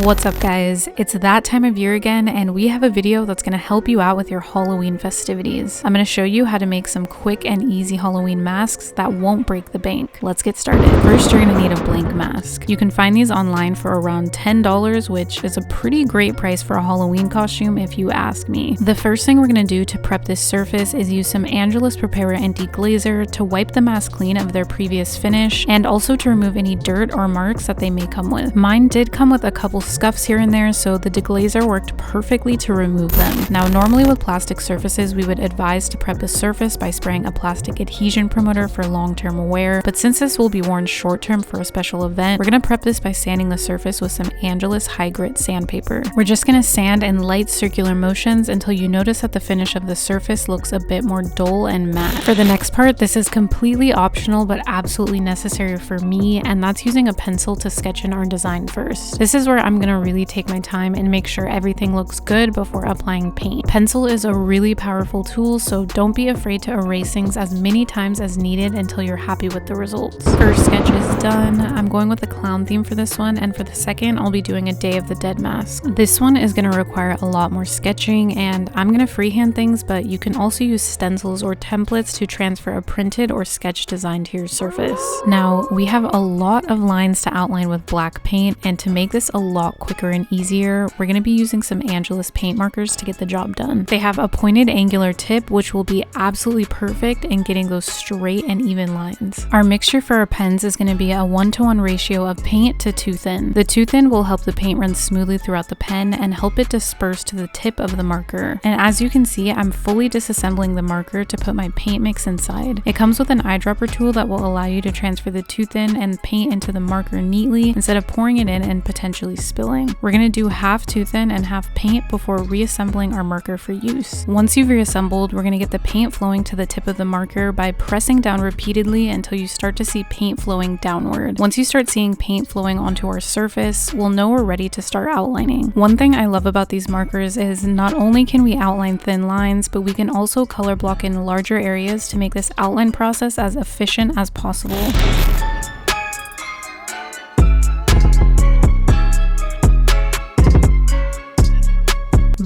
What's up guys, it's that time of year again and we have a video that's going to help you out with your Halloween festivities. I'm going to show you how to make some quick and easy Halloween masks that won't break the bank. Let's get started. First, you're going to need a blank mask. You can find these online for around $10, which is a pretty great price for a Halloween costume if you ask me. The first thing we're going to do to prep this surface is use some Angelus Preparer Deglazer to wipe the mask clean of their previous finish and also to remove any dirt or marks that they may come with. Mine did come with a couple scuffs here and there, so the deglazer worked perfectly to remove them. Now, normally with plastic surfaces, we would advise to prep the surface by spraying a plastic adhesion promoter for long-term wear, but since this will be worn short-term for a special event, we're going to prep this by sanding the surface with some Angelus high grit sandpaper. We're just going to sand in light circular motions until you notice that the finish of the surface looks a bit more dull and matte. For the next part, this is completely optional but absolutely necessary for me, and that's using a pencil to sketch in our design first. This is where I'm going to really take my time and make sure everything looks good before applying paint. Pencil is a really powerful tool, so don't be afraid to erase things as many times as needed until you're happy with the results. First sketch is done. I'm going with a clown theme for this one, and for the second, I'll be doing a Day of the Dead mask. This one is going to require a lot more sketching, and I'm going to freehand things, but you can also use stencils or templates to transfer a printed or sketch design to your surface. Now, we have a lot of lines to outline with black paint, and to make this a lot quicker and easier, we're going to be using some Angelus Paint Markers to get the job done. They have a pointed angular tip, which will be absolutely perfect in getting those straight and even lines. Our mixture for our pens is going to be a 1:1 ratio of paint to 2 thin. The 2 thin will help the paint run smoothly throughout the pen and help it disperse to the tip of the marker. And as you can see, I'm fully disassembling the marker to put my paint mix inside. It comes with an eyedropper tool that will allow you to transfer the 2 thin and paint into the marker neatly instead of pouring it in and potentially spilling. We're going to do half 2 thin and half paint before reassembling our marker for use. Once you've reassembled, we're going to get the paint flowing to the tip of the marker by pressing down repeatedly until you start to see paint flowing downward. Once you start seeing paint flowing onto our surface, we'll know we're ready to start outlining. One thing I love about these markers is not only can we outline thin lines, but we can also color block in larger areas to make this outline process as efficient as possible.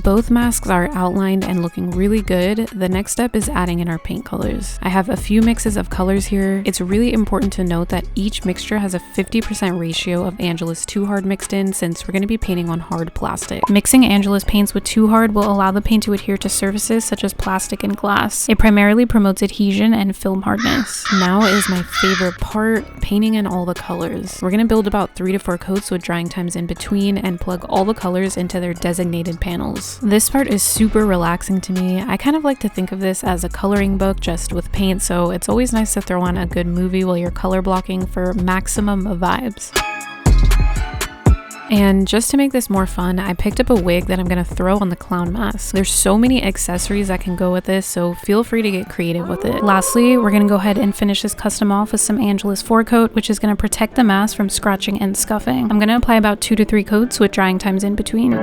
Both masks are outlined and looking really good. The next step is adding in our paint colors. I have a few mixes of colors here. It's really important to note that each mixture has a 50% ratio of Angelus 2 Hard mixed in, since we're going to be painting on hard plastic. Mixing Angelus paints with 2 Hard will allow the paint to adhere to surfaces such as plastic and glass. It primarily promotes adhesion and film hardness. Now is my favorite part, painting in all the colors. We're going to build about 3 to 4 coats with drying times in between and plug all the colors into their designated panels. This part is super relaxing to me. I kind of like to think of this as a coloring book just with paint, so it's always nice to throw on a good movie while you're color blocking for maximum vibes. And just to make this more fun, I picked up a wig that I'm going to throw on the clown mask. There's so many accessories that can go with this, so feel free to get creative with it. Lastly, we're going to go ahead and finish this custom off with some Angelus 4 coat, which is going to protect the mask from scratching and scuffing. I'm going to apply about 2 to 3 coats with drying times in between.